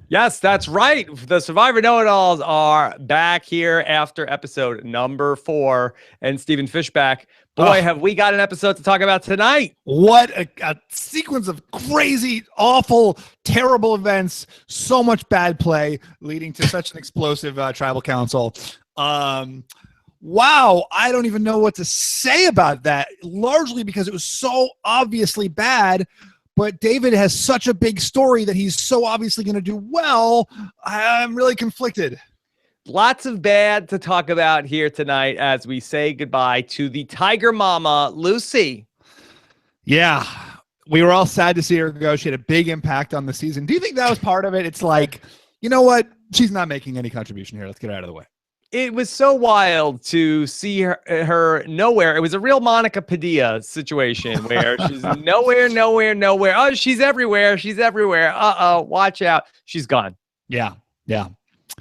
Yes, that's right. The Survivor Know-It-Alls are back here after episode number 4. And Stephen Fishbach, boy, have we got an episode to talk about tonight. What a sequence of crazy, awful, terrible events. So much bad play leading to such an explosive tribal council. Wow, I don't even know what to say about that, largely because it was so obviously bad. But David has such a big story that he's so obviously going to do well. I'm really conflicted. Lots of bad to talk about here tonight as we say goodbye to the Tiger Mama, Lucy. Yeah, we were all sad to see her go. She had a big impact on the season. Do you think that was part of it? It's like, you know what? She's not making any contribution here. Let's get her out of the way. It was so wild to see her nowhere. It was a real Monica Padilla situation where she's nowhere. Oh, she's everywhere. Watch out. She's gone. Yeah.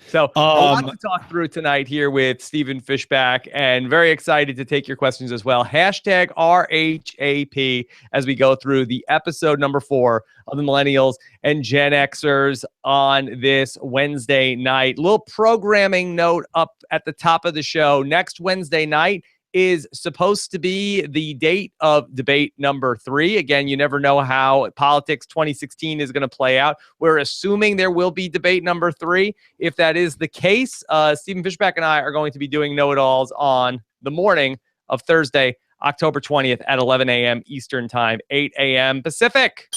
So a lot to talk through tonight here with Stephen Fishbach, and very excited to take your questions as well. Hashtag RHAP as we go through the episode number 4 of the Millennials and Gen Xers on this Wednesday night. Little programming note up at the top of the show. Next Wednesday night is supposed to be the date of debate number 3. Again, you never know how politics 2016 is going to play out. We're assuming there will be debate number 3. If that is the case, Stephen Fishbach and I are going to be doing Know-It-Alls on the morning of Thursday, October 20th at 11 a.m. Eastern Time, 8 a.m. Pacific.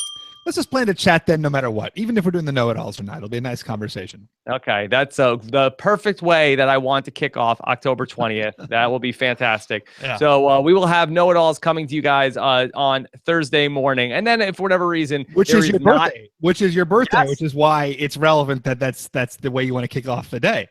Let's just plan to chat then no matter what, even if we're doing the Know-It-Alls or not. It'll be a nice conversation. Okay, that's the perfect way that I want to kick off October 20th. That will be fantastic. Yeah. So we will have Know-It-Alls coming to you guys on Thursday morning. And then if for whatever reason... Which is your birthday, yes. Which is why it's relevant that that's the way you want to kick off the day.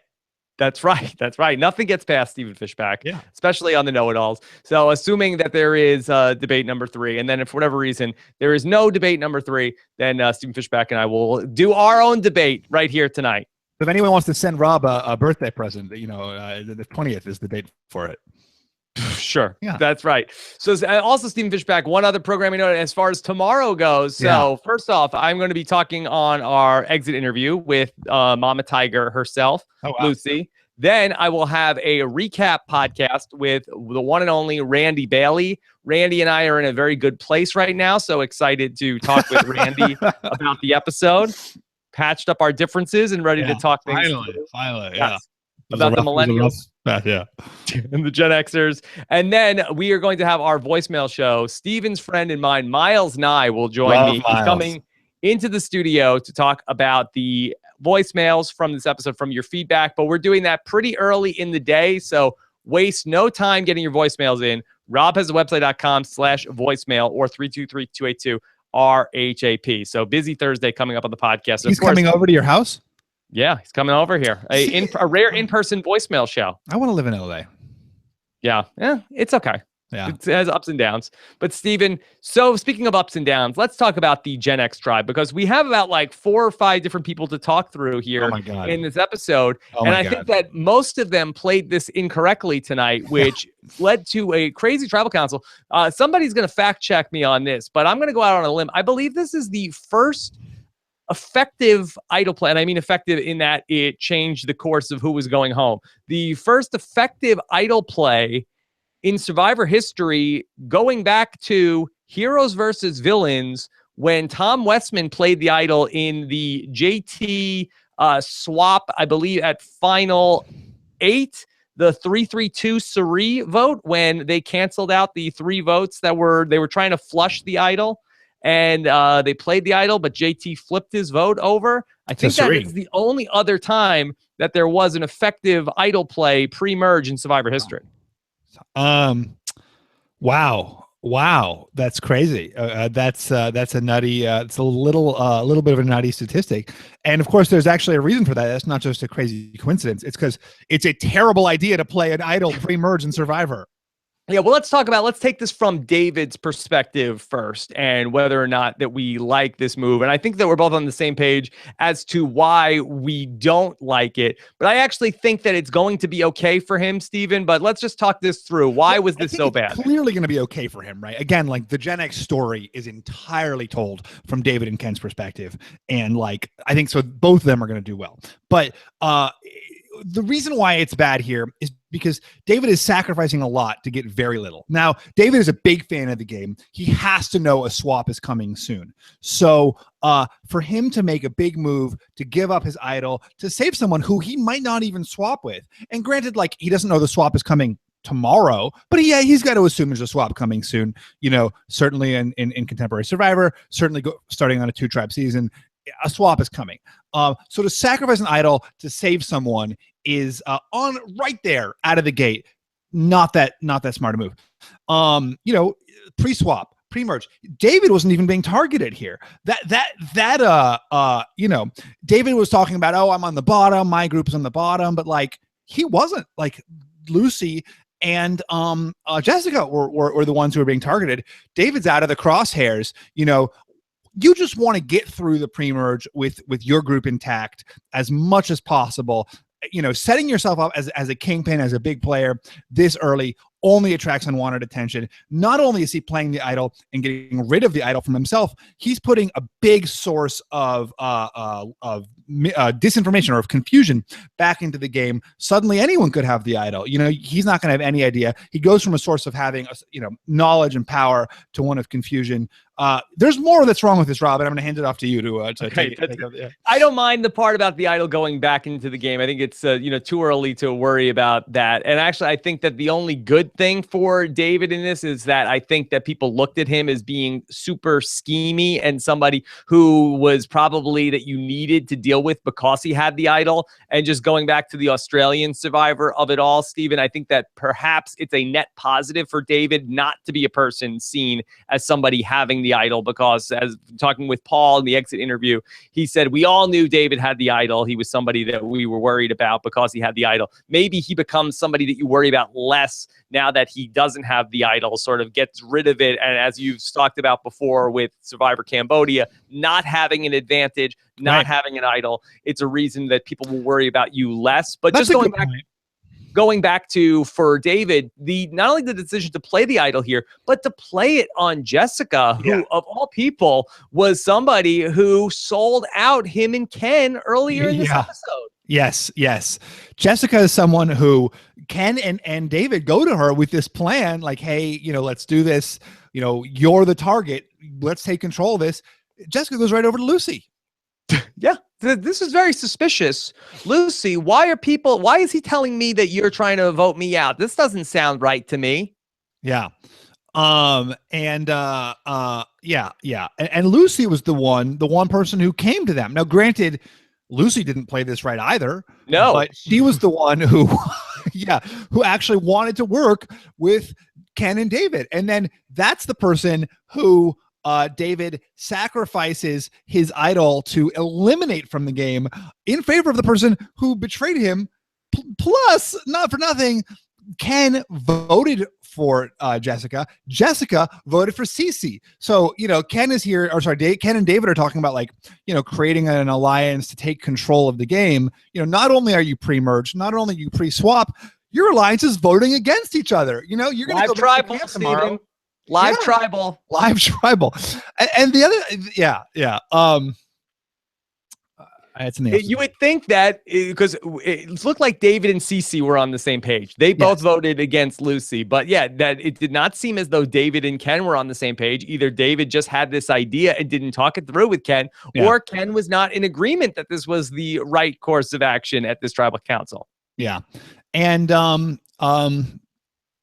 That's right. Nothing gets past Stephen Fishbach, especially on the Know-It-Alls. So assuming that there is debate number 3, and then if for whatever reason there is no debate number 3, then Stephen Fishbach and I will do our own debate right here tonight. If anyone wants to send Rob a birthday present, the 20th is the date for it. Sure. Yeah. That's right. So also, Stephen Fishbach, one other programming note as far as tomorrow goes. So first off, I'm going to be talking on our exit interview with Mama Tiger herself, Lucy. Then I will have a recap podcast with the one and only Randy Bailey. Randy and I are in a very good place right now. So excited to talk with Randy about the episode. Patched up our differences and ready to talk things. Finally. Yes. About the Millennials. And the Gen Xers. And then we are going to have our voicemail show. Stephen's friend and mine, Miles Nye, will join me. He's coming into the studio to talk about the voicemails from this episode, from your feedback. But we're doing that pretty early in the day, so waste no time getting your voicemails in. robhasawebsite.com/voicemail or 323-282-RHAP. So busy Thursday coming up on the podcast. He's coming over to your house? Yeah, he's coming over here. A rare in-person voicemail show. I want to live in LA. Yeah, it's okay. Yeah, it has ups and downs. But Stephen, so speaking of ups and downs, let's talk about the Gen X tribe, because we have about like 4 or 5 different people to talk through here in this episode. And I think that most of them played this incorrectly tonight, which led to a crazy tribal council. Somebody's going to fact check me on this, but I'm going to go out on a limb. I believe this is the first effective idol play, and I mean effective in that it changed the course of who was going home. The first effective idol play in Survivor history, going back to Heroes versus Villains, when Tom Westman played the idol in the JT swap, I believe at Final 8, the 3-3-2 Suri vote, when they canceled out the 3 votes that they were trying to flush the idol. And they played the idol, but JT flipped his vote over. I think that is the only other time that there was an effective idol play pre-merge in Survivor history. Wow, that's crazy. That's a nutty. It's a little bit of a nutty statistic. And of course, there's actually a reason for that. That's not just a crazy coincidence. It's because it's a terrible idea to play an idol pre-merge in Survivor. Yeah, well, let's take this from David's perspective first and whether or not that we like this move. And I think that we're both on the same page as to why we don't like it. But I actually think that it's going to be okay for him, Stephen. But let's just talk this through. Why was this so bad? Clearly going to be okay for him, right? Again, like the Gen X story is entirely told from David and Ken's perspective. And like, I think so both of them are going to do well. But the reason why it's bad here is because David is sacrificing a lot to get very little. Now, David is a big fan of the game. He has to know a swap is coming soon. So for him to make a big move, to give up his idol, to save someone who he might not even swap with. And granted, like he doesn't know the swap is coming tomorrow, but he's got to assume there's a swap coming soon. You know, certainly in Contemporary Survivor, certainly starting on a 2-tribe season, a swap is coming. So to sacrifice an idol to save someone is on right there out of the gate. Not that smart a move. You know, pre-swap, pre-merge. David wasn't even being targeted here. You know, David was talking about, oh, I'm on the bottom, my group is on the bottom, but like he wasn't. Like Lucy and Jessica were the ones who were being targeted. David's out of the crosshairs. You know, you just want to get through the pre-merge with your group intact as much as possible. You know, setting yourself up as a kingpin, as a big player this early only attracts unwanted attention. Not only is he playing the idol and getting rid of the idol from himself, he's putting a big source of disinformation or of confusion back into the game. Suddenly anyone could have the idol. You know, he's not going to have any idea. He goes from a source of having, knowledge and power to one of confusion. There's more that's wrong with this, Rob, and I'm going to hand it off to you to take up. Yeah. I don't mind the part about the idol going back into the game. I think it's too early to worry about that. And actually, I think that the only good thing for David in this is that I think that people looked at him as being super schemy and somebody who was probably that you needed to deal with because he had the idol. And just going back to the Australian survivor of it all, Stephen, I think that perhaps it's a net positive for David not to be a person seen as somebody having the idol, because as talking with Paul in the exit interview, he said we all knew David had the idol. He was somebody that we were worried about because he had the idol. Maybe he becomes somebody that you worry about less now that he doesn't have the idol, sort of gets rid of it. And as you've talked about before with Survivor Cambodia, not having an advantage, not having an idol, it's a reason that people will worry about you less. But that's just going back to, for David, not only the decision to play the idol here, but to play it on Jessica, who of all people was somebody who sold out him and Ken earlier in this episode. Yes. Jessica is someone who Ken and David go to her with this plan, like, hey, let's do this. You're the target. Let's take control of this. Jessica goes right over to Lucy. Yeah. This is very suspicious. Lucy, why is he telling me that you're trying to vote me out? This doesn't sound right to me. Yeah. And Lucy was the one person who came to them. Now, granted, Lucy didn't play this right either. No. But she was the one who actually wanted to work with Ken and David. And then that's the person who David sacrifices his idol to eliminate from the game in favor of the person who betrayed him. Plus, not for nothing, Ken voted for Jessica. Jessica voted for Cece. So, Ken is here, or sorry, Ken and David are talking about creating an alliance to take control of the game. Not only are you pre-merged, not only are you pre-swap, your alliance is voting against each other. You're going to go tribal tomorrow. Live tribal. And the other, it's an you would think that because it looked like David and Cece were on the same page. They both voted against Lucy, but that it did not seem as though David and Ken were on the same page. Either David just had this idea and didn't talk it through with Ken, or Ken was not in agreement that this was the right course of action at this tribal council. Yeah. And,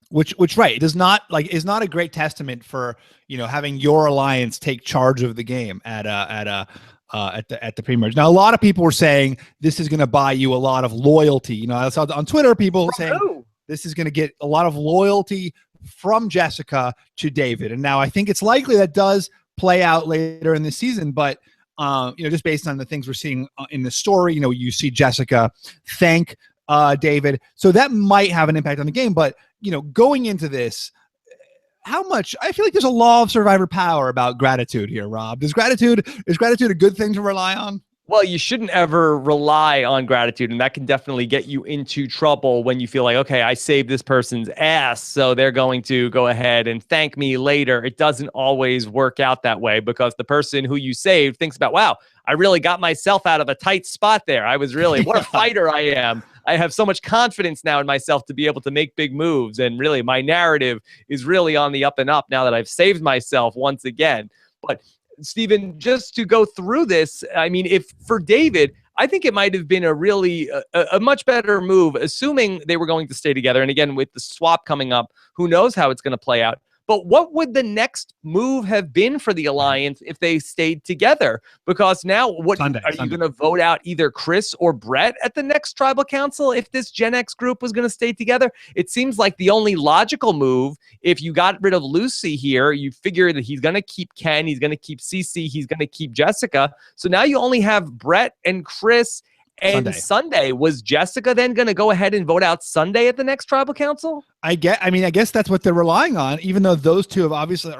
which right is not a great testament for having your alliance take charge of the game at the pre-merge. Now, a lot of people were saying this is going to buy you a lot of loyalty. I saw on Twitter people saying this is going to get a lot of loyalty from Jessica to David. And now I think it's likely that does play out later in the season, but just based on the things we're seeing in the story, you see Jessica thank David, so that might have an impact on the game. But going into this, how much, I feel like there's a law of survivor power about gratitude here, Rob. Is gratitude a good thing to rely on? Well, you shouldn't ever rely on gratitude, and that can definitely get you into trouble when you feel like, okay, I saved this person's ass, so they're going to go ahead and thank me later. It doesn't always work out that way, because the person who you saved thinks about, wow, I really got myself out of a tight spot there. I was really, what a fighter I am. I have so much confidence now in myself to be able to make big moves, and really my narrative is really on the up and up now that I've saved myself once again. But Stephen, just to go through this, I mean, if for David, I think it might have been a really a much better move, assuming they were going to stay together. And again, with the swap coming up, who knows how it's going to play out. But what would the next move have been for the alliance if they stayed together? Because now, what are you going to vote out either Chris or Brett at the next tribal council if this Gen X group was going to stay together? It seems like the only logical move, if you got rid of Lucy here, you figure that he's going to keep Ken, he's going to keep Cece, he's going to keep Jessica. So now you only have Brett and Chris and Sunday. Was Jessica then going to go ahead and vote out Sunday at the next tribal council? I guess that's what they're relying on, even though those two are obviously,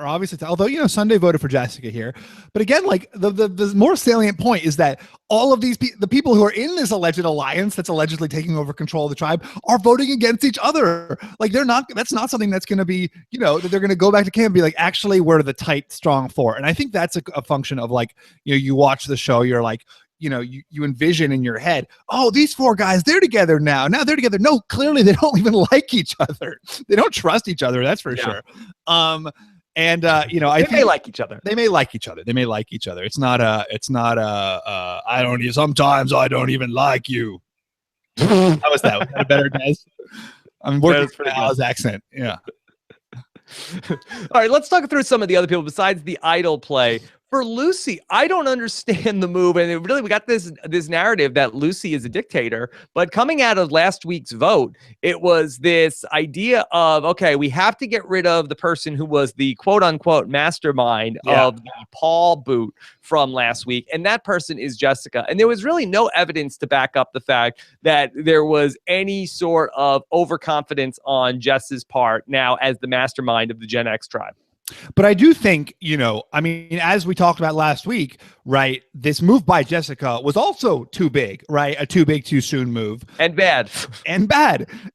although, Sunday voted for Jessica here. But again, like the more salient point is that all of these the people who are in this alleged alliance that's allegedly taking over control of the tribe are voting against each other. Like that's not something that's going to be, that they're going to go back to camp and be like, actually, we're the tight, strong four. And I think that's a function of like, you watch the show, you're like, you envision in your head, oh, these four guys, they're together now. Now they're together. No, clearly they don't even like each other. They don't trust each other. That's for sure. I think they may like each other. They may like each other. It's not sometimes I don't even like you. How was that? Was that a better guess? I'm working for Al's accent. Yeah. All right, let's talk through some of the other people besides the idol play. For Lucy, I don't understand the move, and we got this narrative that Lucy is a dictator, but coming out of last week's vote, it was this idea of, okay, we have to get rid of the person who was the quote-unquote mastermind of the Paul boot from last week, and that person is Jessica. And there was really no evidence to back up the fact that there was any sort of overconfidence on Jess's part now as the mastermind of the Gen X tribe. But I do think, as we talked about last week, right, this move by Jessica was also too big, right? A too big, too soon move. And bad. And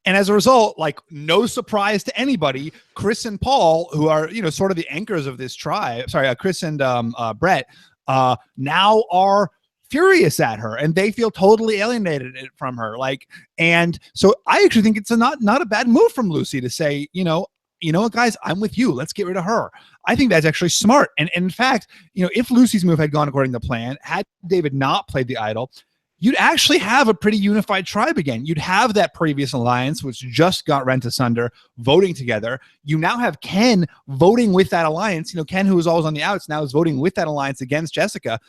as a result, like, no surprise to anybody, Chris and Paul, who are, sort of the anchors of this tribe, Chris and Brett, now are furious at her, and they feel totally alienated from her. And so I actually think it's not a bad move from Lucy to say, you know what, guys, I'm with you. Let's get rid of her. I think that's actually smart. And in fact, if Lucy's move had gone according to plan, had David not played the idol, you'd actually have a pretty unified tribe again. You'd have that previous alliance, which just got rent asunder, voting together. You now have Ken voting with that alliance. Ken, who was always on the outs, now is voting with that alliance against Jessica.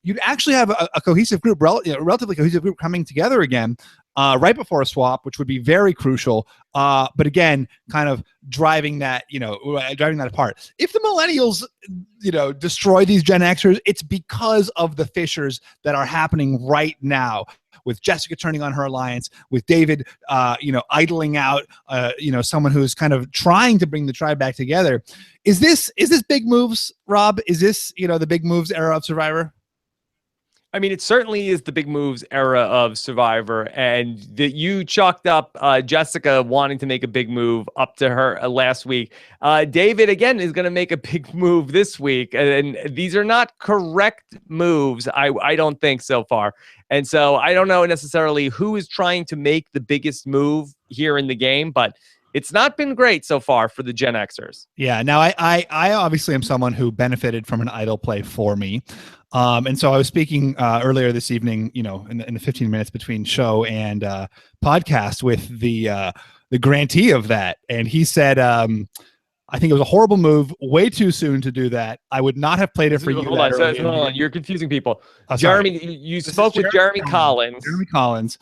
You'd actually have a cohesive group, relatively cohesive group coming together again. Right before a swap, which would be very crucial. But again, kind of driving that apart. If the millennials, destroy these Gen Xers, it's because of the fissures that are happening right now, with Jessica turning on her alliance, with David, idling out, someone who's kind of trying to bring the tribe back together. Is this big moves, Rob? Is this, the big moves era of Survivor? I mean, it certainly is the big moves era of Survivor, and that you chalked up Jessica wanting to make a big move up to her last week. David, again, is going to make a big move this week, and these are not correct moves, I don't think, so far. And so I don't know necessarily who is trying to make the biggest move here in the game, but it's not been great so far for the Gen Xers. Yeah. Now, I obviously am someone who benefited from an idol play for me. And so I was speaking earlier this evening, in the 15 minutes between show and podcast with the grantee of that. And he said, I think it was a horrible move, way too soon to do that. I would not have played it for you. Hold on. You're confusing people. Jeremy, you spoke with Jeremy Collins. Jeremy Collins,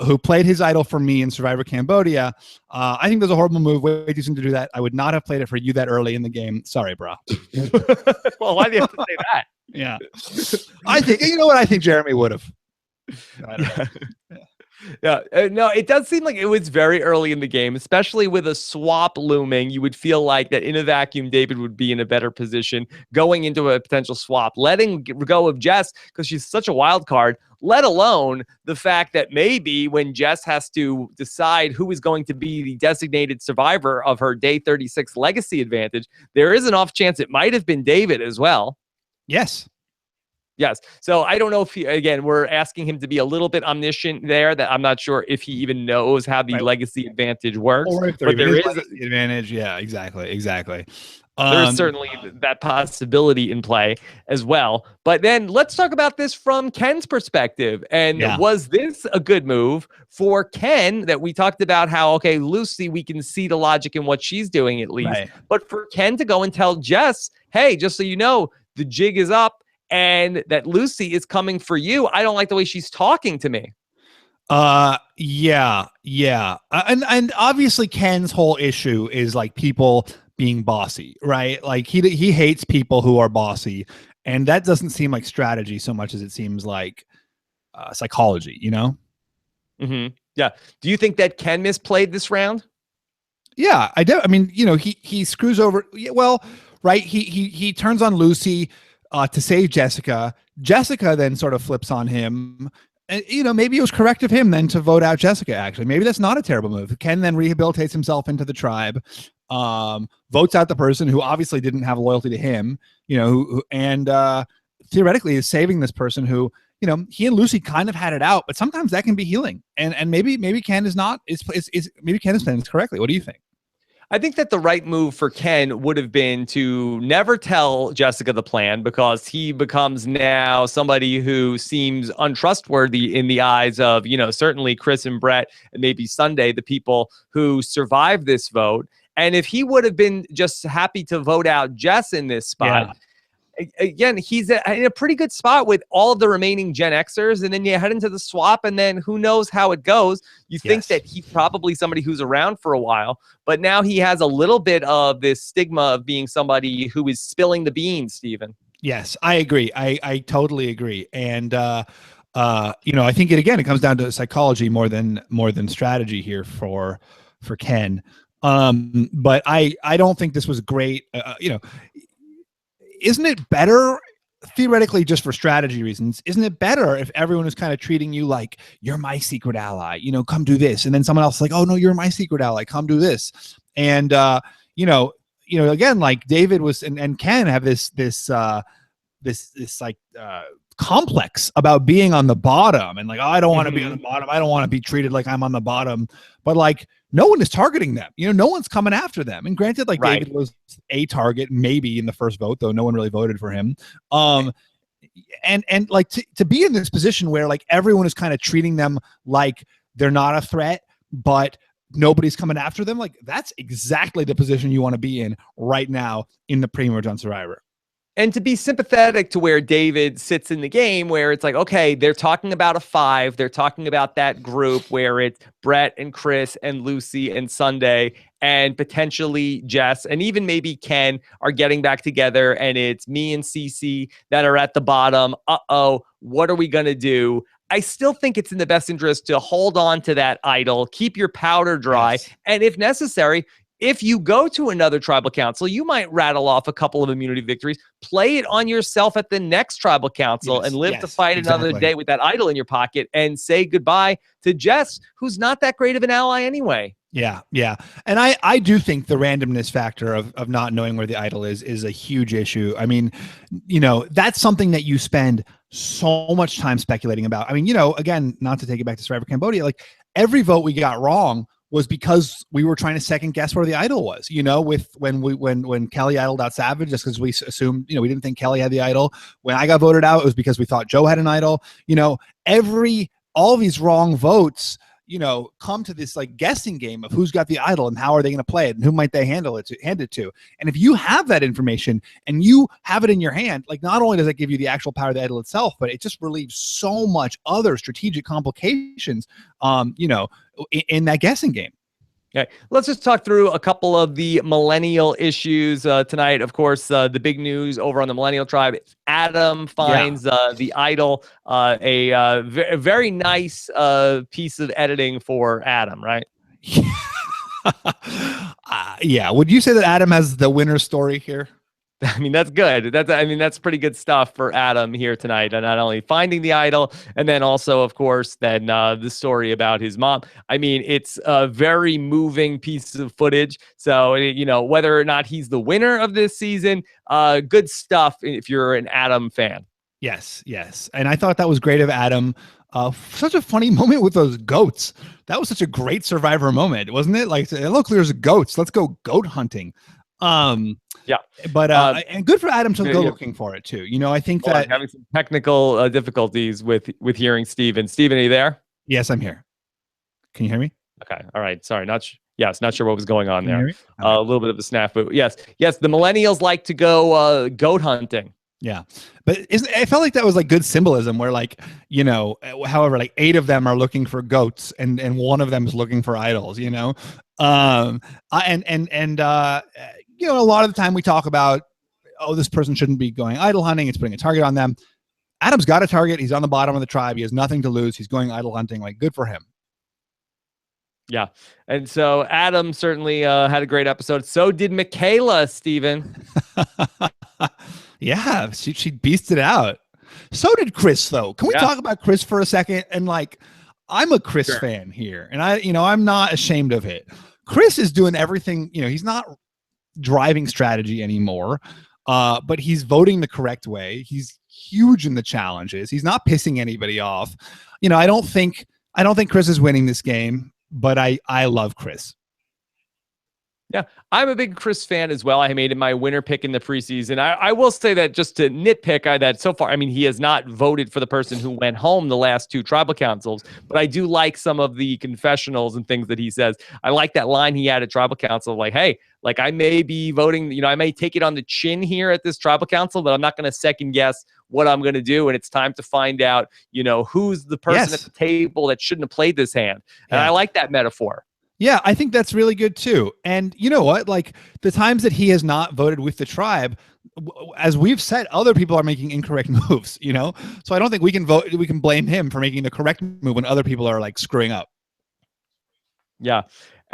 who played his idol for me in Survivor Cambodia. I think there's a horrible move, way too soon to do that. I would not have played it for you that early in the game. Sorry, bro. Well, why do you have to say that? Yeah. I think, I think Jeremy would have. I don't know. Yeah, no, it does seem like it was very early in the game, especially with a swap looming. You would feel like that in a vacuum, David would be in a better position going into a potential swap, letting go of Jess because she's such a wild card, let alone the fact that maybe when Jess has to decide who is going to be the designated survivor of her day 36 legacy advantage, there is an off chance it might have been David as well. Yes. Yes. So I don't know if again, we're asking him to be a little bit omniscient there, that I'm not sure if he even knows how the legacy advantage works. Or if there is legacy advantage. Yeah, exactly. There's certainly that possibility in play as well. But then let's talk about this from Ken's perspective. And was this a good move for Ken, that we talked about how, okay, Lucy, we can see the logic in what she's doing at least. But for Ken to go and tell Jess, hey, just so you know, the jig is up and that Lucy is coming for you. I don't like the way she's talking to me. Yeah. And obviously Ken's whole issue is like people being bossy, right? Like he hates people who are bossy, and that doesn't seem like strategy so much as it seems like psychology, you know? Mm-hmm. Yeah. Do you think that Ken misplayed this round? Yeah, I do. I mean, you know, he screws over. Well, right. He turns on Lucy to save Jessica. Jessica then sort of flips on him. And, you know, maybe it was correct of him then to vote out Jessica, actually. Maybe that's not a terrible move. Ken then rehabilitates himself into the tribe, votes out the person who obviously didn't have loyalty to him, you know, and theoretically is saving this person who, you know, he and Lucy kind of had it out, but sometimes that can be healing. And maybe Ken is not, maybe Ken is playing this correctly. What do you think? I think that the right move for Ken would have been to never tell Jessica the plan, because he becomes now somebody who seems untrustworthy in the eyes of, you know, certainly Chris and Brett and maybe Sunday, the people who survived this vote. And if he would have been just happy to vote out Jess in this spot, again, he's in a pretty good spot with all of the remaining Gen Xers, and then you head into the swap, and then who knows how it goes. You think that he's probably somebody who's around for a while, but now he has a little bit of this stigma of being somebody who is spilling the beans, Stephen. Yes, I agree. I totally agree. And, you know, I think it comes down to psychology more than strategy here for Ken. But I don't think this was great. You know, isn't it better, theoretically, just for strategy reasons, isn't it better if everyone is kind of treating you like you're my secret ally, you know, come do this, and then someone else is like, oh no, you're my secret ally, come do this. And you know, again, like David was and Ken have this like complex about being on the bottom, and like, oh, I don't want to be on the bottom, I don't want to be treated like I'm on the bottom, but like no one is targeting them, you know, no one's coming after them. And granted, like David was a target maybe in the first vote, though no one really voted for him. And like to be in this position where like everyone is kind of treating them like they're not a threat, but nobody's coming after them, like that's exactly the position you want to be in right now in the pre-merge on Survivor. And to be sympathetic to where David sits in the game, where it's like, okay, they're talking about a 5. They're talking about that group where it's Brett and Chris and Lucy and Sunday and potentially Jess and even maybe Ken are getting back together. And it's me and Cece that are at the bottom. Uh-oh, what are we going to do? I still think it's in the best interest to hold on to that idol, keep your powder dry, and if necessary, if you go to another tribal council, you might rattle off a couple of immunity victories, play it on yourself at the next tribal council, and live to fight another day with that idol in your pocket and say goodbye to Jess, who's not that great of an ally anyway. Yeah. And I do think the randomness factor of not knowing where the idol is a huge issue. I mean, you know, that's something that you spend so much time speculating about. I mean, you know, again, not to take it back to Survivor Cambodia, like every vote we got wrong was because we were trying to second guess where the idol was, you know, when Kelly idled out Savage, just because we assumed, you know, we didn't think Kelly had the idol. When I got voted out, it was because we thought Joe had an idol. You know, all these wrong votes, you know, come to this like guessing game of who's got the idol and how are they going to play it and who might they hand it to. And if you have that information and you have it in your hand, like not only does it give you the actual power of the idol itself, but it just relieves so much other strategic complications, you know, in that guessing game. Okay, let's just talk through a couple of the millennial issues tonight. Of course, the big news over on the Millennial Tribe: Adam finds the idol. Very nice piece of editing for Adam, right? Yeah. Would you say that Adam has the winner story here? I mean, that's good. That's pretty good stuff for Adam here tonight. And not only finding the idol, and then also, of course, then the story about his mom. I mean, it's a very moving piece of footage. So, whether or not he's the winner of this season, good stuff if you're an Adam fan. Yes. And I thought that was great of Adam. Such a funny moment with those goats. That was such a great Survivor moment, wasn't it? Like, look, there's goats. Let's go goat hunting. Yeah, but and good for Adam to go looking for it too. I think that having some technical difficulties with hearing Stephen. Stephen, are you there? Yes, I'm here. Can you hear me? Okay, all right. Sorry, not sure what was going on there. Okay. A little bit of a snafu. Yes. The millennials like to go goat hunting. Yeah, but I felt like that was like good symbolism where however, like 8 of them are looking for goats and one of them is looking for idols, a lot of the time we talk about, this person shouldn't be going idol hunting. It's putting a target on them. Adam's got a target. He's on the bottom of the tribe. He has nothing to lose. He's going idol hunting. Like, good for him. Yeah. And so Adam certainly had a great episode. So did Michaela, Stephen. Yeah, she beasted out. So did Chris, though. Can we talk about Chris for a second? And I'm a Chris fan here, and I'm not ashamed of it. Chris is doing everything. He's not driving strategy anymore, but he's voting the correct way. He's huge in the challenges. He's not pissing anybody off. I don't think Chris is winning this game, but I love Chris. Yeah, I'm a big Chris fan as well. I made it my winner pick in the preseason. I will say that just to nitpick that so far, he has not voted for the person who went home the last 2 tribal councils, but I do like some of the confessionals and things that he says. I like that line he had at tribal council, like, hey, I may be voting, I may take it on the chin here at this tribal council, but I'm not going to second guess what I'm going to do. And it's time to find out, who's the person at the table that shouldn't have played this hand. And I like that metaphor. Yeah, I think that's really good too. And you know what? Like, the times that he has not voted with the tribe, as we've said, other people are making incorrect moves, So I don't think we can blame him for making the correct move when other people are screwing up. Yeah.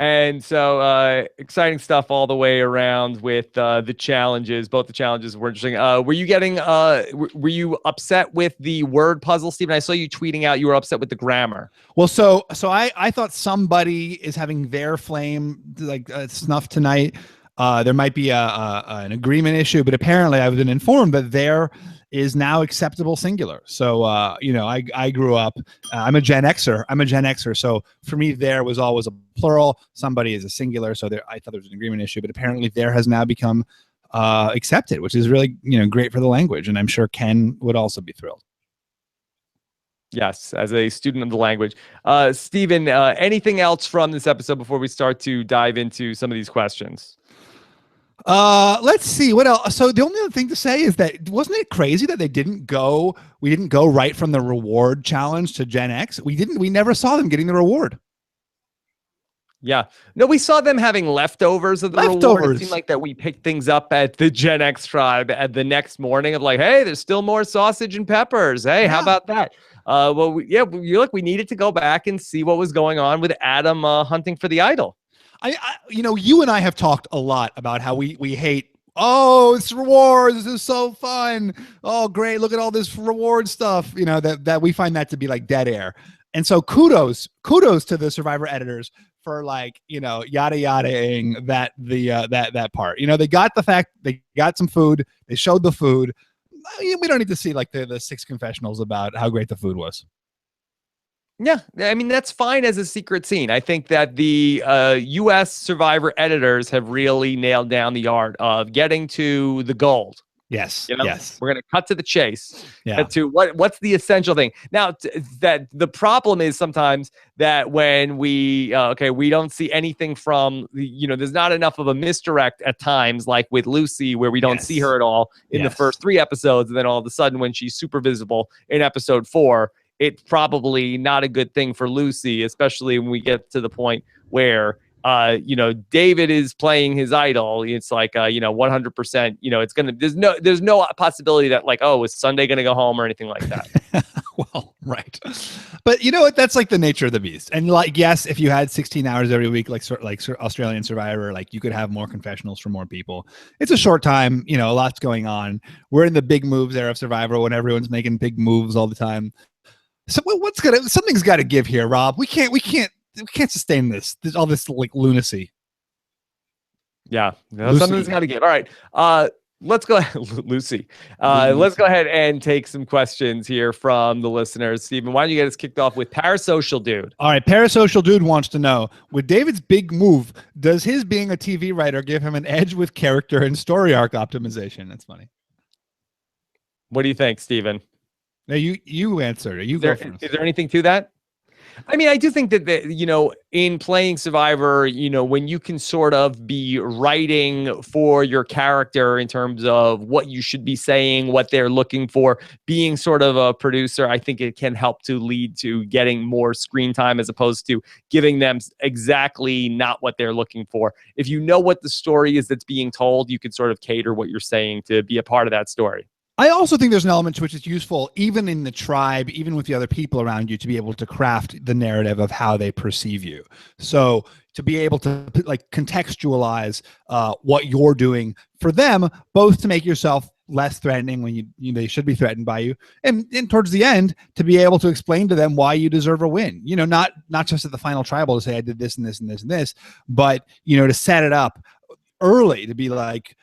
And so exciting stuff all the way around with the challenges. Both the challenges were interesting. Were you upset with the word puzzle, Stephen? I saw you tweeting out you were upset with the grammar. Well, so I thought somebody is having their flame snuffed tonight. There might be an agreement issue, but apparently I've been informed that there is now acceptable singular. So, I grew up, I'm a Gen Xer. So for me, there was always a plural. Somebody is a singular. So I thought there was an agreement issue, but apparently there has now become accepted, which is really, great for the language. And I'm sure Ken would also be thrilled. Yes, as a student of the language. Stephen, anything else from this episode before we start to dive into some of these questions? Let's see what else. So the only other thing to say is that wasn't it crazy that we didn't go right from the reward challenge to Gen X? We never saw them getting the reward. Yeah. No, we saw them having leftovers of the reward. It seemed like that we picked things up at the Gen X tribe at the next morning of hey, there's still more sausage and peppers. Hey, how about that? We needed to go back and see what was going on with Adam hunting for the idol. You and I have talked a lot about how we hate, it's rewards. This is so fun. Oh, great. Look at all this reward stuff, that we find that to be dead air. And so kudos to the Survivor editors for yada yada-ing that part. They got the fact, they got some food. They showed the food. We don't need to see the 6 confessionals about how great the food was. Yeah, that's fine as a secret scene. I think that the U.S. Survivor editors have really nailed down the art of getting to the gold. Yes, yes. We're going to cut to the chase. Yeah. To what's the essential thing. Now, that the problem is sometimes that when we don't see anything from, there's not enough of a misdirect at times, like with Lucy, where we don't see her at all in the first 3 episodes. And then all of a sudden, when she's super visible in episode 4, it's probably not a good thing for Lucy, especially when we get to the point where David is playing his idol. It's like, 100%, there's no possibility that like, oh, is Sunday going to go home or anything like that. Well, right. But you know what? That's like the nature of the beast. And like, yes, if you had 16 hours every week, like Australian Survivor, like you could have more confessionals for more people. It's a short time, a lot's going on. We're in the big moves era of Survivor when everyone's making big moves all the time. So something's got to give here, Rob. We can't sustain all this like lunacy. Yeah, something's got to give. All right. Let's go ahead, Lucy. Let's go ahead and take some questions here from the listeners. Stephen, why don't you get us kicked off with Parasocial Dude? All right, Parasocial Dude wants to know, with David's big move, does his being a TV writer give him an edge with character and story arc optimization? That's funny. What do you think, Stephen? No, you answer. Is there anything to that? I mean, I do think that, in playing Survivor, when you can sort of be writing for your character in terms of what you should be saying, what they're looking for, being sort of a producer, I think it can help to lead to getting more screen time as opposed to giving them exactly not what they're looking for. If you know what the story is that's being told, you can sort of cater what you're saying to be a part of that story. I also think there's an element to which it's useful, even in the tribe, even with the other people around you, to be able to craft the narrative of how they perceive you. So to be able to like contextualize what you're doing for them, both to make yourself less threatening when they should be threatened by you, and towards the end to be able to explain to them why you deserve a win. Not just at the final tribal to say I did this and this and this and this, but to set it up early to be like,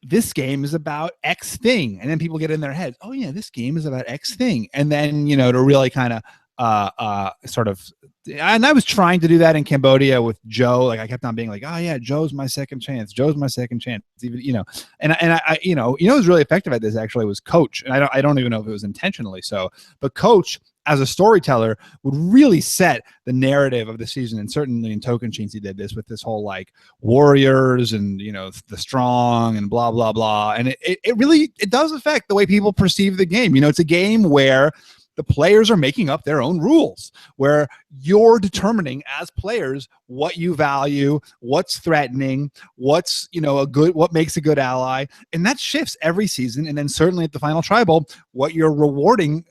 this game is about X thing. And then people get in their heads, oh yeah, this game is about X thing. And then, to really kind of sort of, and I was trying to do that in Cambodia with Joe. Like I kept on being like, oh yeah, Joe's my second chance. Joe's my second chance. Even, and I who's really effective at this actually was Coach. And I don't even know if it was intentionally so, but Coach as a storyteller would really set the narrative of the season. And certainly in Token Chains, he did this with this whole like warriors and, the strong and blah, blah, blah. And it really does affect the way people perceive the game. It's a game where the players are making up their own rules, where you're determining as players what you value, what's threatening, what's, what makes a good ally. And that shifts every season. And then certainly at the final tribal, what you're rewarding,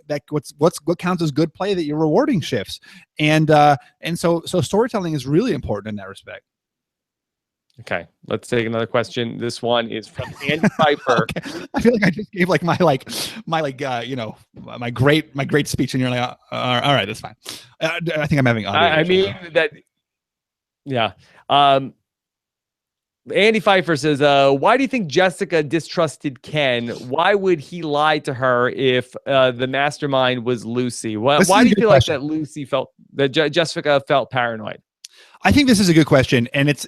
what counts as good play that you're rewarding shifts. And so storytelling is really important in that respect. Okay, let's take another question. This one is from Andy Pfeiffer. Okay. I feel like I just gave like my great speech, and you're like, all right, that's fine. I think I'm having audio. Yeah. Andy Pfeiffer says, why do you think Jessica distrusted Ken? Why would he lie to her if the mastermind was Lucy? Why do you feel like that Jessica felt paranoid? I think this is a good question. And it's,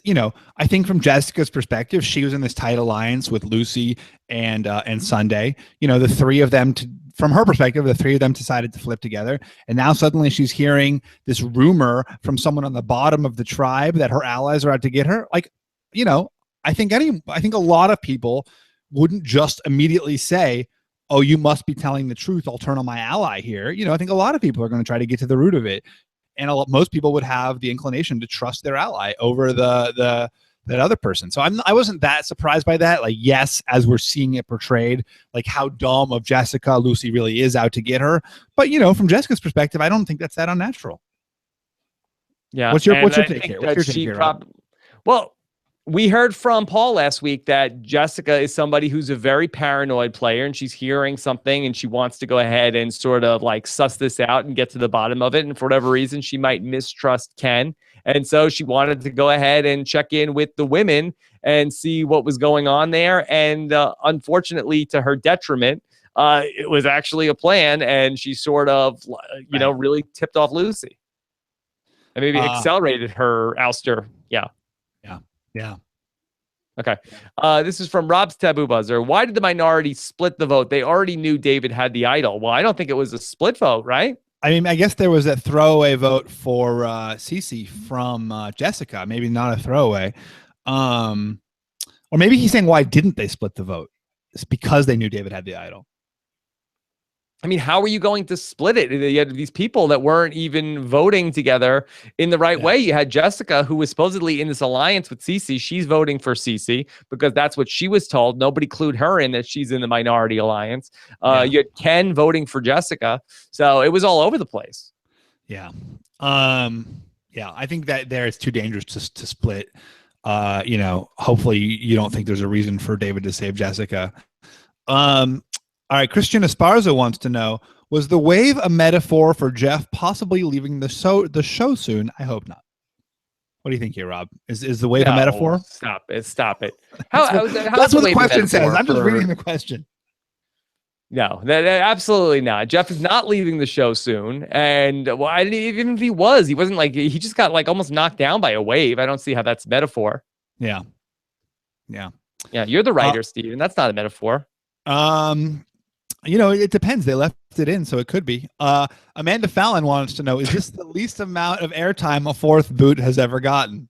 I think from Jessica's perspective, she was in this tight alliance with Lucy and Sunday. The three of them, from her perspective, the three of them decided to flip together. And now suddenly she's hearing this rumor from someone on the bottom of the tribe that her allies are out to get her. Like, I think a lot of people wouldn't just immediately say, oh, you must be telling the truth. I'll turn on my ally here. I think a lot of people are going to try to get to the root of it. And most people would have the inclination to trust their ally over that other person. So I wasn't that surprised by that. Like, yes, as we're seeing it portrayed, like how dumb of Jessica Lucy really is out to get her. But from Jessica's perspective, I don't think that's that unnatural. Yeah. What's your take here? Well, we heard from Paul last week that Jessica is somebody who's a very paranoid player, and she's hearing something and she wants to go ahead and sort of like suss this out and get to the bottom of it. And for whatever reason, she might mistrust Ken. And so she wanted to go ahead and check in with the women and see what was going on there. And unfortunately, to her detriment, it was actually a plan. And she sort of, really tipped off Lucy and maybe accelerated her ouster. Yeah. Yeah. Okay. This is from Rob's Taboo Buzzer. Why did the minority split the vote? They already knew David had the idol. Well, I don't think it was a split vote, right? I mean, I guess there was a throwaway vote for Cece from Jessica. Maybe not a throwaway. Or maybe he's saying, why didn't they split the vote? It's because they knew David had the idol. I mean, how are you going to split it? You had these people that weren't even voting together in the right way. You had Jessica, who was supposedly in this alliance with Cece. She's voting for Cece because that's what she was told. Nobody clued her in that she's in the minority alliance. You had Ken voting for Jessica. So it was all over the place. Yeah. I think that there it's too dangerous to split. Hopefully you don't think there's a reason for David to save Jessica. All right, Christian Esparza wants to know, was the wave a metaphor for Jeff possibly leaving the show soon? I hope not. What do you think here, Rob? Is the wave a metaphor? Stop it. That's what the question says. I'm just reading the question. No, absolutely not. Jeff is not leaving the show soon. And even if he wasn't like, he just got like almost knocked down by a wave. I don't see how that's a metaphor. Yeah. You're the writer, Steven. That's not a metaphor. It depends. They left it in, so it could be. Amanda Fallon wants to know, is this the least amount of airtime a fourth boot has ever gotten?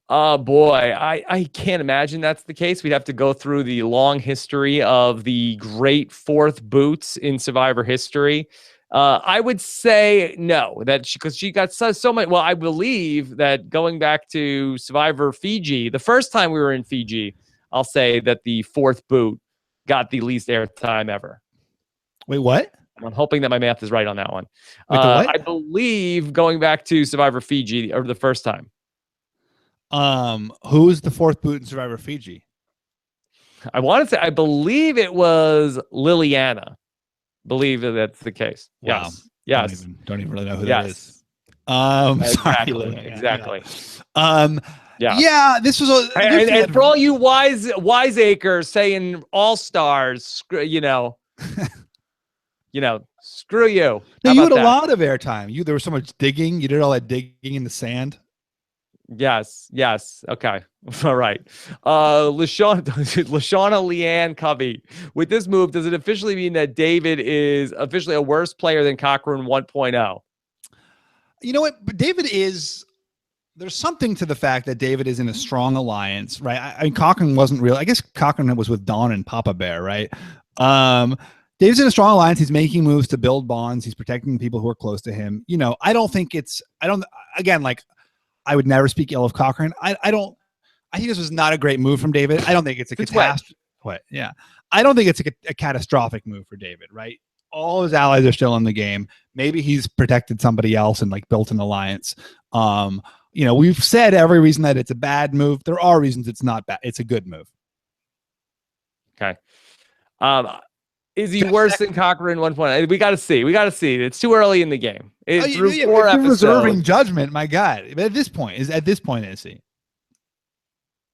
Boy, I can't imagine that's the case. We'd have to go through the long history of the great fourth boots in Survivor history. I would say no, because she got so much. Well, I believe that going back to Survivor Fiji, the first time we were in Fiji, I'll say that the fourth boot got the least airtime ever. Wait, what? I'm hoping that my math is right on that one. What? I believe going back to Survivor Fiji, or the first time. Who's the fourth boot in Survivor Fiji? I believe it was Liliana. Believe that that's the case. Wow. Yes. Don't even really know who that is. Exactly. Yeah, this was and for all you wiseacres saying all stars, screw you. Screw you. No, you had a lot of airtime. There was so much digging. You did all that digging in the sand. Yes. Okay. All right. Lashana Leanne Covey. With this move, does it officially mean that David is officially a worse player than Cochran 1.0? You know what? But David is. There's something to the fact that David is in a strong alliance, right? I mean, Cochran wasn't real. I guess Cochran was with Dawn and Papa Bear, right? David's in a strong alliance. He's making moves to build bonds. He's protecting people who are close to him. I would never speak ill of Cochran. I think this was not a great move from David. I don't think it's a catastrophe. Yeah. I don't think it's a catastrophic move for David, right? All his allies are still in the game. Maybe he's protected somebody else and like built an alliance. We've said every reason that it's a bad move. There are reasons it's not bad. It's a good move. Okay. Is he worse than Cochran 1.0? We got to see. It's too early in the game. It's through 4 episodes. Reserving judgment, my God. But at this point, is he?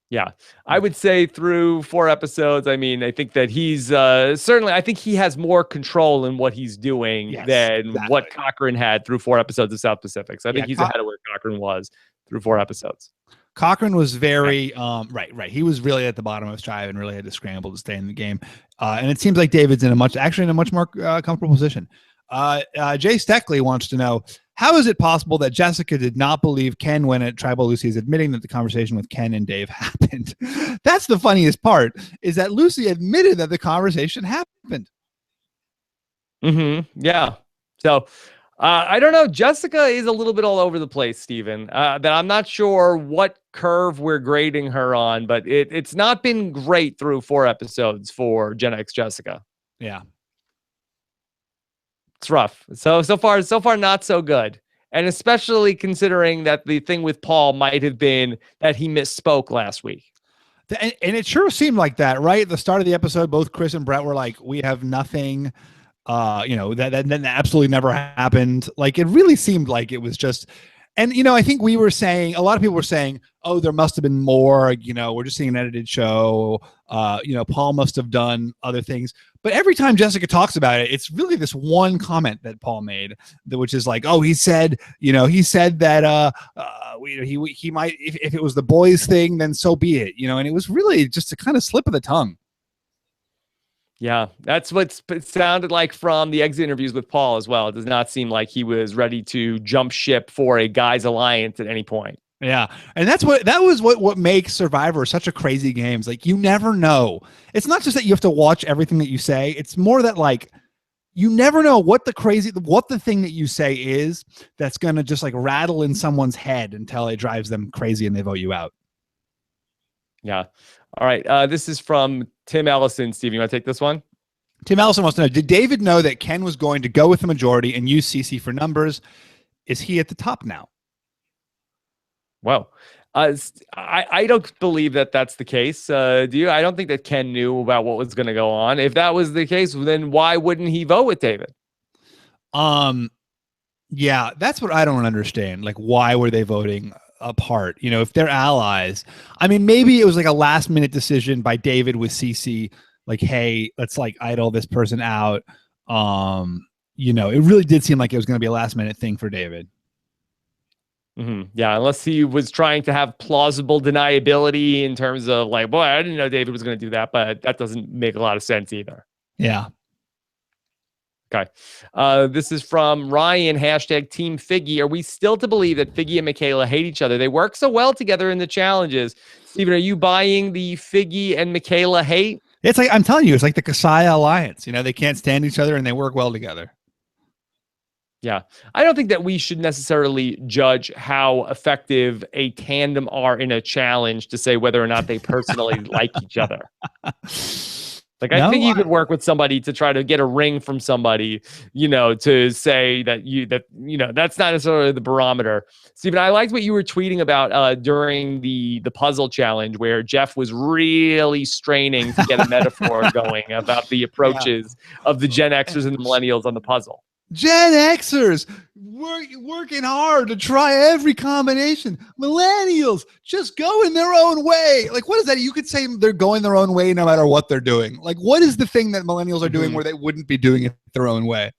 Yeah, I would say through 4 episodes. I mean, I think that he's certainly. I think he has more control in what he's doing than what Cochran had through 4 episodes of South Pacific. So I think he's ahead of where Cochran was through 4 episodes. Cochran was very right. He was really at the bottom of his tribe and really had to scramble to stay in the game. And it seems like David's in a much more comfortable position. Jay Steckley wants to know, how is it possible that Jessica did not believe Ken when at Tribal Lucy is admitting that the conversation with Ken and Dave happened? That's the funniest part, is that Lucy admitted that the conversation happened. Yeah. So I don't know. Jessica is a little bit all over the place, Steven. That I'm not sure what curve we're grading her on, but it's not been great through 4 episodes for Gen X Jessica. Yeah. It's rough. So far, not so good. And especially considering that the thing with Paul might have been that he misspoke last week. And it sure seemed like that, right? At the start of the episode, both Chris and Brett were like, we have nothing, that absolutely never happened. Like, it really seemed like it was just, and, I think a lot of people were saying, oh, there must have been more, we're just seeing an edited show. Paul must have done other things. But every time Jessica talks about it, it's really this one comment that Paul made, which is like, oh, he said that he might, if it was the boys thing, then so be it, and it was really just a kind of slip of the tongue. Yeah, that's what it sounded like from the exit interviews with Paul as well. It does not seem like he was ready to jump ship for a guys alliance at any point. Yeah. And that was what makes Survivor such a crazy game. It's like, you never know. It's not just that you have to watch everything that you say. It's more that, like, you never know what the thing that you say is that's going to just like rattle in someone's head until it drives them crazy and they vote you out. Yeah. All right. This is from Tim Ellison. Steve, you want to take this one? Tim Ellison wants to know, did David know that Ken was going to go with the majority and use CC for numbers? Is he at the top now? Well, I don't believe that that's the case. Do you? I don't think that Ken knew about what was going to go on. If that was the case, then why wouldn't he vote with David? Yeah, that's what I don't understand. Like, why were they voting apart? You know, if they're allies, I mean, maybe it was like a last minute decision by David with CC, like, hey, let's like idle this person out. You know, it really did seem like it was going to be a last minute thing for David. Yeah, unless he was trying to have plausible deniability in terms of like, boy, I didn't know David was going to do that, but that doesn't make a lot of sense either. Yeah. Okay. This is from Ryan, hashtag Team Figgy. Are we still to believe that Figgy and Michaela hate each other? They work so well together in the challenges. Stephen, are you buying the Figgy and Michaela hate? It's like, I'm telling you, it's like the Kasaya alliance. You know, they can't stand each other and they work well together. Yeah, I don't think that we should necessarily judge how effective a tandem are in a challenge to say whether or not they personally like each other. Like, I think you could work with somebody to try to get a ring from somebody, you know, to say that that's not necessarily the barometer. Stephen, I liked what you were tweeting about during the puzzle challenge, where Jeff was really straining to get a metaphor going about the approaches of the Gen Xers and the Millennials on the puzzle. Gen Xers working hard to try every combination. Millennials just go in their own way. Like, what is that? You could say they're going their own way no matter what they're doing. Like, what is the thing that millennials are doing where they wouldn't be doing it their own way?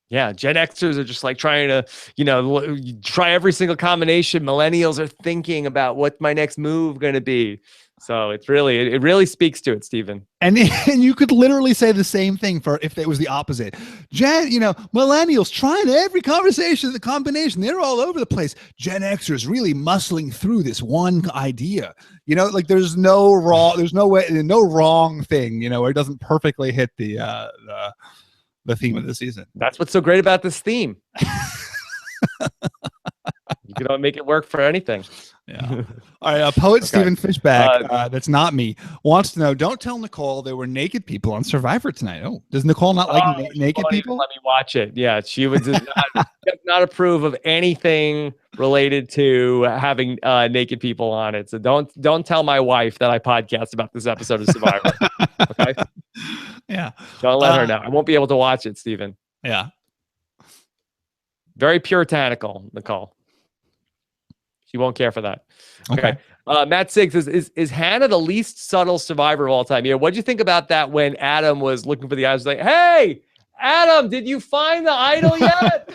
Yeah, Gen Xers are just like trying to, you know, try every single combination. Millennials are thinking about what my next move going to be. So it really speaks to it, Stephen. And you could literally say the same thing for if it was the opposite. Millennials trying every the combination. They're all over the place. Gen Xers really muscling through this one idea. You know, like there's no wrong thing, you know, where it doesn't perfectly hit the theme of the season. That's what's so great about this theme. You can make it work for anything. Yeah. All right. Poet Stephen Fishbach, that's not me, wants to know, don't tell Nicole there were naked people on Survivor tonight. Oh, does Nicole not like naked people? Let me watch it. Yeah. She would not approve of anything related to having naked people on it. So don't tell my wife that I podcast about this episode of Survivor. Okay. Yeah. Don't let her know. I won't be able to watch it, Stephen. Yeah. Very puritanical, Nicole. She won't care for that. Okay. Matt Siggs is Hannah the least subtle survivor of all time? Yeah. What'd you think about that when Adam was looking for the idols? Like, hey, Adam, did you find the idol yet?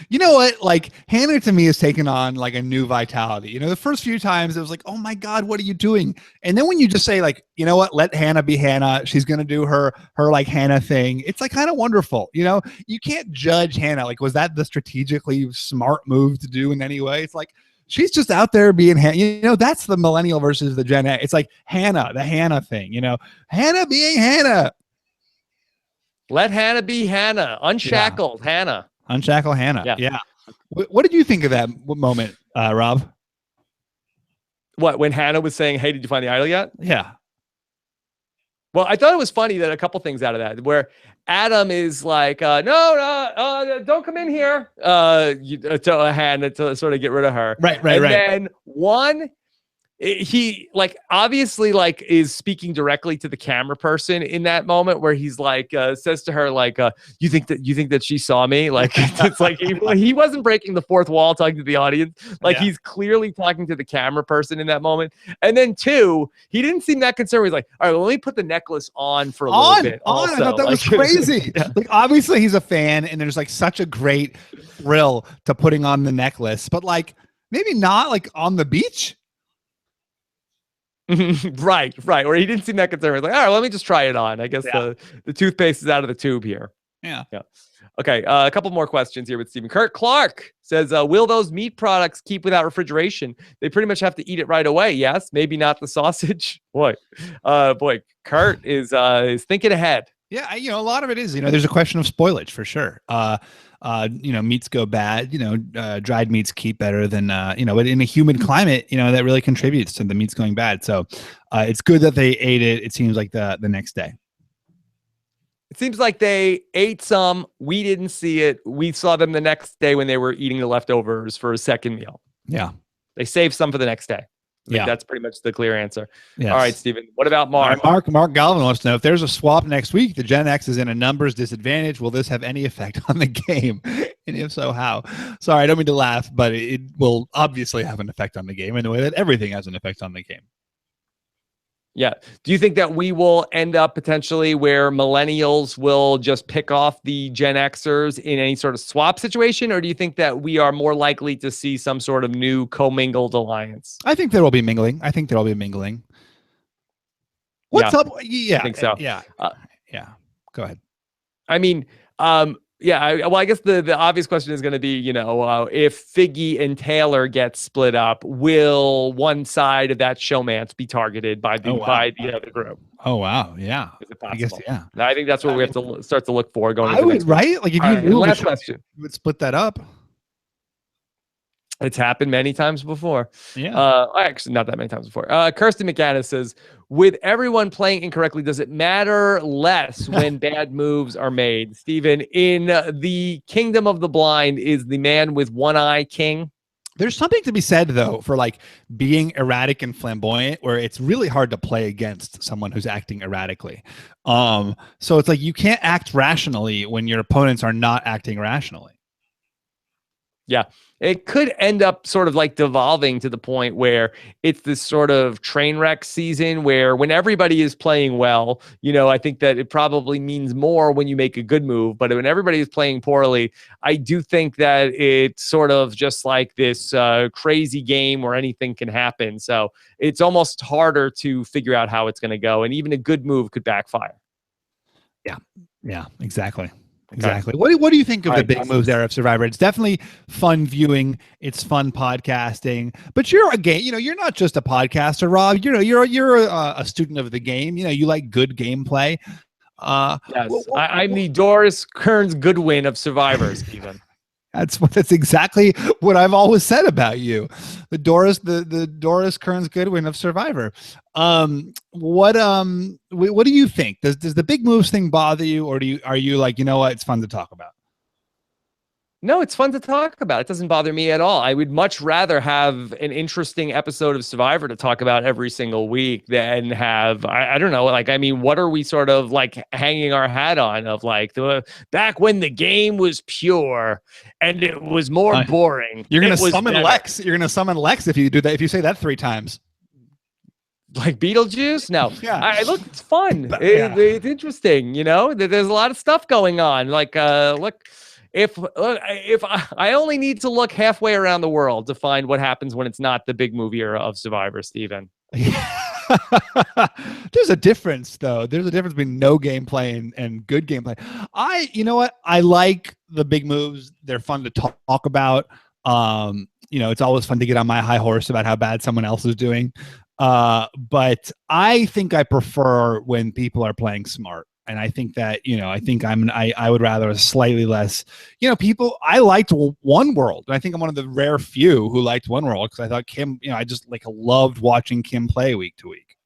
You know what? Like, Hannah to me has taken on like a new vitality. You know, the first few times it was like, oh my God, what are you doing? And then when you just say like, you know what, let Hannah be Hannah. She's going to do her like Hannah thing. It's like kind of wonderful. You know, you can't judge Hannah. Like, was that the strategically smart move to do in any way? It's like, she's just out there being Hannah. You know, that's the millennial versus the Gen X. It's like Hannah, the Hannah thing, you know, Hannah being Hannah. Let Hannah be Hannah. Unshackled Hannah. Unshackle Hannah. Yeah. What did you think of that moment, Rob? What, when Hannah was saying, hey, did you find the idol yet? Yeah. Well, I thought it was funny that a couple things out of that, where Adam is like, no, don't come in here. To Hannah to sort of get rid of her. Right. And then he like obviously like is speaking directly to the camera person in that moment where he's like says to her like you think that she saw me, like it's like he wasn't breaking the fourth wall talking to the audience, like he's clearly talking to the camera person in that moment. And then two, he didn't seem that concerned. He's like, all right, well, let me put the necklace on for a little bit also. I thought that was crazy. Like obviously he's a fan and there's like such a great thrill to putting on the necklace, but like maybe not like on the beach. right. Where he didn't seem that concerned. He's like, all right, let me just try it on. I guess the toothpaste is out of the tube here. Yeah. Okay. A couple more questions here with Stephen. Kurt Clark says, will those meat products keep without refrigeration? They pretty much have to eat it right away. Yes. Maybe not the sausage. Boy, Kurt is thinking ahead. Yeah, a lot of it is, there's a question of spoilage for sure. Meats go bad, dried meats keep better than, but in a humid climate, that really contributes to the meats going bad. So it's good that they ate it. It seems like the next day. It seems like they ate some. We didn't see it. We saw them the next day when they were eating the leftovers for a second meal. Yeah. They saved some for the next day. Yeah, that's pretty much the clear answer. Yes. All right, Stephen. What about Mark? Mark Galvin wants to know if there's a swap next week. The Gen X is in a numbers disadvantage. Will this have any effect on the game? And if so, how? Sorry, I don't mean to laugh, but it will obviously have an effect on the game in the way that everything has an effect on the game. Yeah. Do you think that we will end up potentially where millennials will just pick off the Gen Xers in any sort of swap situation? Or do you think that we are more likely to see some sort of new commingled alliance? I think there will be mingling. What's up? Yeah. I think so. Yeah. Go ahead. I mean, I guess the obvious question is going to be, if Figgy and Taylor get split up, will one side of that showmance be targeted by the other group? Oh wow, yeah. Is it possible? I guess, yeah. I think that's what we have to start to look for going. Right? Like if you last question, you would split that up. It's happened many times before. Yeah. Actually, not that many times before. Kirsten McGannis says, with everyone playing incorrectly, does it matter less when bad moves are made? Stephen, in the Kingdom of the Blind, is the man with one eye king? There's something to be said, though, for like being erratic and flamboyant, where it's really hard to play against someone who's acting erratically. So it's like you can't act rationally when your opponents are not acting rationally. Yeah, it could end up sort of like devolving to the point where it's this sort of train wreck season where when everybody is playing well, I think that it probably means more when you make a good move. But when everybody is playing poorly, I do think that it's sort of just like this crazy game where anything can happen. So it's almost harder to figure out how it's going to go. And even a good move could backfire. Yeah, exactly. Exactly. What do you think of the big moves there of Survivor? It's definitely fun viewing. It's fun podcasting. But you're you're not just a podcaster, Rob. You're a student of the game. You like good gameplay. Yes, I'm the Doris Kearns Goodwin of Survivor, Stephen. That's exactly what I've always said about you, the Doris Kearns Goodwin of Survivor. What do you think? Does the big moves thing bother you, or are you like, it's fun to talk about? No, it's fun to talk about. It doesn't bother me at all. I would much rather have an interesting episode of Survivor to talk about every single week than have, I don't know, what are we sort of like hanging our hat on of like back when the game was pure and it was more boring. You're going to summon Lex. You're going to summon Lex if you do that. If you say that 3 times. Like Beetlejuice? No. Yeah. Look, it's fun. It's interesting. There's a lot of stuff going on. Like, look. If I only need to look halfway around the world to find what happens when it's not the big movie era of Survivor, Stephen. There's a difference, though. There's a difference between no gameplay and good gameplay. I like the big moves. They're fun to talk about. It's always fun to get on my high horse about how bad someone else is doing. But I think I prefer when people are playing smart. And I think that, I would rather a slightly less, I liked One World. And I think I'm one of the rare few who liked One World because I thought Kim, I just loved watching Kim play week to week.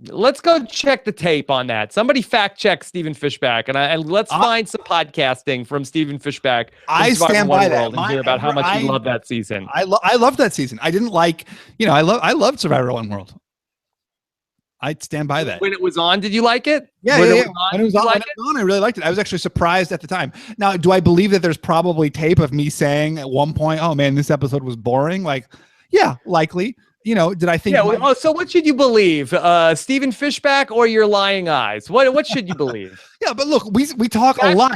Let's go check the tape on that. Somebody fact check Stephen Fishbach and let's find some podcasting from Stephen Fishbach. I stand by that. And hear about how much you love that season. I loved that season. I didn't like, I loved Survivor One World. I'd stand by that. When it was on, did you like it? Yeah. When it was on, I really liked it. I was actually surprised at the time. Now, do I believe that there's probably tape of me saying at one point, "Oh man, this episode was boring"? Like, yeah, likely. Did I think? Yeah. So what should you believe, Stephen Fishbach or your lying eyes? What should you believe? Yeah, but look, we talk a lot.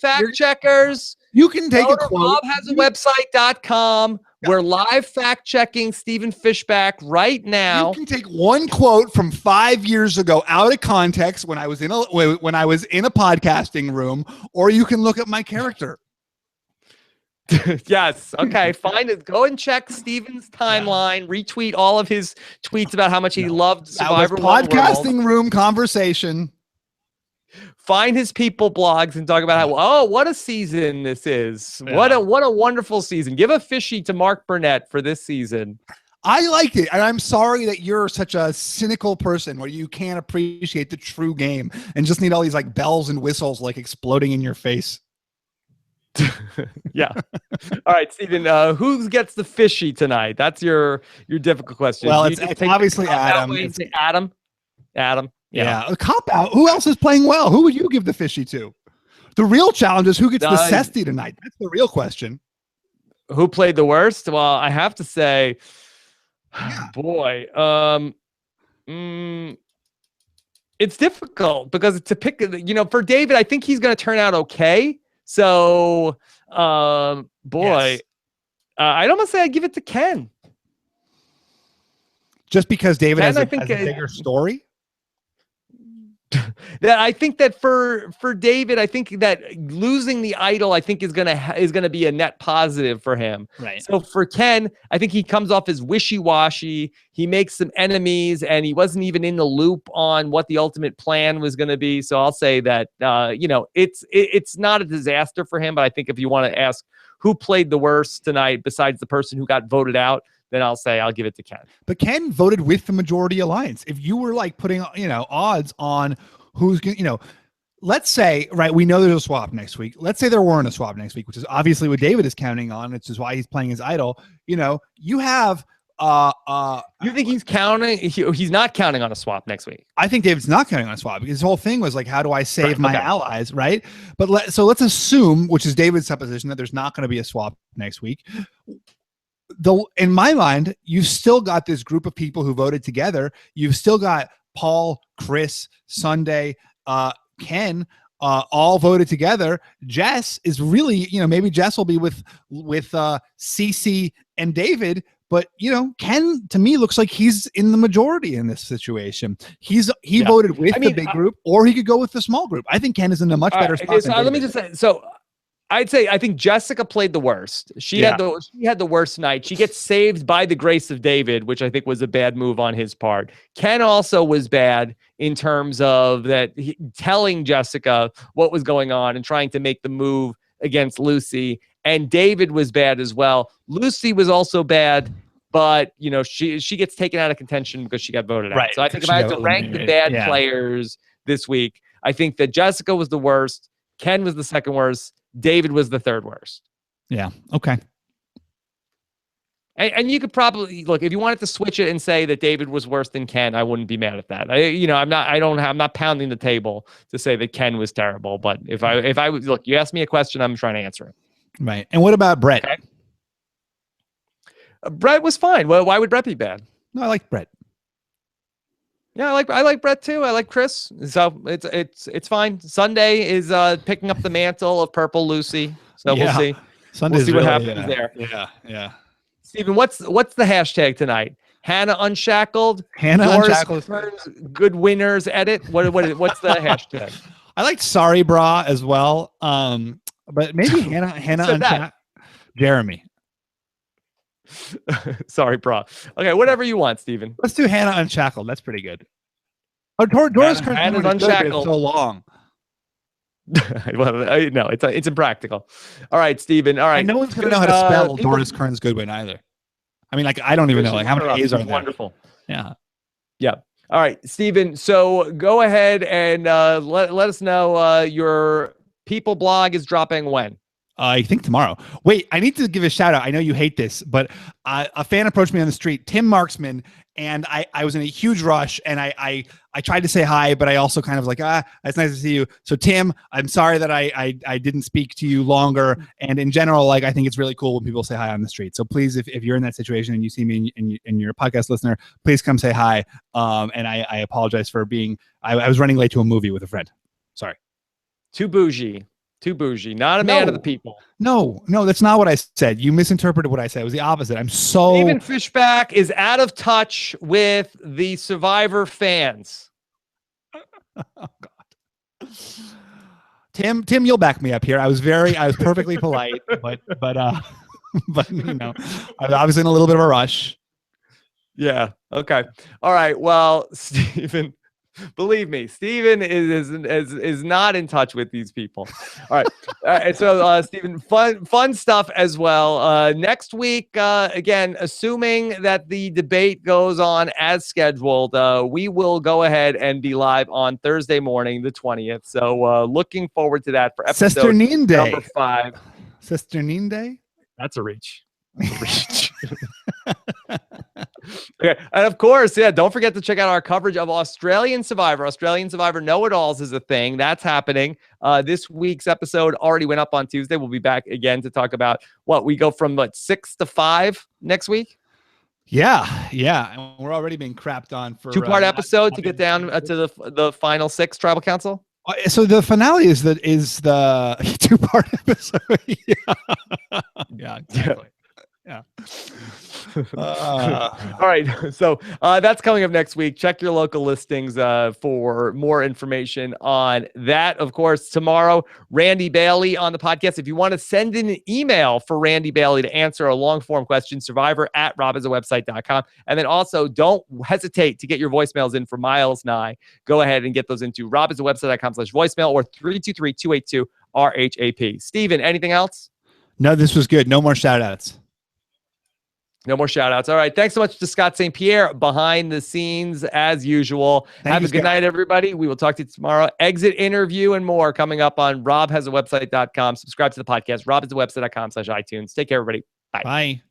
Fact checkers. You can take a quote. Bob has a website.com. We're live fact checking Stephen Fishbach right now. You can take one quote from 5 years ago out of context when I was in a podcasting room, or you can look at my character. Yes. Okay. Fine. Go and check Stephen's timeline. Retweet all of his tweets about how much he loved Survivor. Podcasting room conversation. Find his people blogs and talk about how, what a season this is. Yeah. What a wonderful season. Give a fishy to Mark Burnett for this season. I liked it, and I'm sorry that you're such a cynical person where you can't appreciate the true game and just need all these like bells and whistles like exploding in your face. Yeah. All right, Stephen, who gets the fishy tonight? That's your difficult question. Well, it's obviously Adam. Adam. Yeah. A cop out. Who else is playing well? Who would you give the fishy to? The real challenge is who gets the Cesty tonight. That's the real question. Who played the worst? Well, I have to say, boy, it's difficult because to pick, for David, I think he's going to turn out okay. So, boy, I'd almost say I'd give it to Ken. Just because David has a bigger story? That I think that for David, I think that losing the idol, I think is gonna be a net positive for him. Right. So for Ken, I think he comes off as wishy-washy. He makes some enemies, and he wasn't even in the loop on what the ultimate plan was going to be. So I'll say that it's not a disaster for him. But I think if you want to ask who played the worst tonight, besides the person who got voted out, then I'll give it to Ken. But Ken voted with the majority alliance. If you were like putting, odds on who's going to, let's say, right, we know there's a swap next week. Let's say there weren't a swap next week, which is obviously what David is counting on, which is why he's playing his idol. You have, you think he's counting? He's not counting on a swap next week. I think David's not counting on a swap because his whole thing was like, how do I save my allies, right? But let's assume, which is David's supposition, that there's not going to be a swap next week. In my mind, you've still got this group of people who voted together. You've still got Paul, Chris, Sunday, Ken, all voted together. Jess is really, maybe Jess will be with Cece and David, but Ken to me looks like he's in the majority in this situation. He voted with the big group, or he could go with the small group. I think Ken is in a much better spot. So let me just say, I think Jessica played the worst. She had the worst night. She gets saved by the grace of David, which I think was a bad move on his part. Ken also was bad in terms of that telling Jessica what was going on and trying to make the move against Lucy. And David was bad as well. Lucy was also bad, but she gets taken out of contention because she got voted out. Right. So I think if I had to rank the bad players this week, I think that Jessica was the worst. Ken was the second worst. David was the third worst. Yeah. Okay. And you could probably look if you wanted to switch it and say that David was worse than Ken. I wouldn't be mad at that. I'm not pounding the table to say that Ken was terrible. But if I look, you asked me a question, I'm trying to answer it. Right. And what about Brett? Okay. Brett was fine. Well, why would Brett be bad? No, I like Brett. Yeah, I like Brett too. I like Chris. So it's fine. Sunday is picking up the mantle of Purple Lucy. So we'll see. We'll see what happens there. Yeah. Stephen, what's the hashtag tonight? Hannah Unshackled. Unshackled. Good winners edit. What's the hashtag? I like Sorry Bra as well. But maybe Hannah Unshackled. Jeremy. Sorry, bro. Okay, whatever you want, Stephen. Let's do Hannah Unshackled. That's pretty good. Oh, Doris Hannah's Unshackled. So long. Well, no, it's impractical. All right, Stephen. All right. And no one's gonna know how to spell Doris Kearns Goodwin either. I mean, I don't even know how many A's are there. Wonderful. Yeah. All right, Stephen. So go ahead and let us know your people blog is dropping when. I think tomorrow. Wait, I need to give a shout out. I know you hate this, but a fan approached me on the street, Tim Marksman, and I was in a huge rush, and I tried to say hi, but I also kind of was like, it's nice to see you. So Tim, I'm sorry that I didn't speak to you longer. And in general, I think it's really cool when people say hi on the street. So please, if you're in that situation and you see me and you're a podcast listener, please come say hi. And I apologize for being, I was running late to a movie with a friend. Sorry. Too bougie, not a man of the people. No, that's not what I said. You misinterpreted what I said. It was the opposite. Stephen Fishbach is out of touch with the Survivor fans. Oh God. Tim, you'll back me up here. I was perfectly polite, but I was obviously in a little bit of a rush. Yeah. Okay. All right. Well, Stephen, Believe me, Stephen is not in touch with these people. All right. So, Stephen, fun stuff as well. Next week, again, assuming that the debate goes on as scheduled, we will go ahead and be live on Thursday morning, the 20th. So, looking forward to that for episode number 5. Cesternino Day? That's a reach. Okay, and of course, don't forget to check out our coverage of Australian Survivor. Australian Survivor Know-It-Alls is a thing that's happening. This week's episode already went up on Tuesday. We'll be back again to talk about what we go from 6 to 5 next week. Yeah, and we're already being crapped on for 2-part episode to get down to the final 6 tribal council. So the finale is the 2-part episode. Yeah, exactly. Yeah. All right. So that's coming up next week. Check your local listings for more information on that. Of course, tomorrow, Randy Bailey on the podcast. If you want to send in an email for Randy Bailey to answer a long form question, survivor@robhasawebsite.com. And then also don't hesitate to get your voicemails in for Miles and I. Go ahead and get those into robhasawebsite.com/voicemail or 323-282-RHAP. Stephen, anything else? No, this was good. No more shout outs. No more shout outs. All right. Thanks so much to Scott St. Pierre behind the scenes as usual. Have a good night, everybody. We will talk to you tomorrow. Exit interview and more coming up on robhasawebsite.com. Subscribe to the podcast, robhasawebsite.com/iTunes. Take care, everybody. Bye. Bye.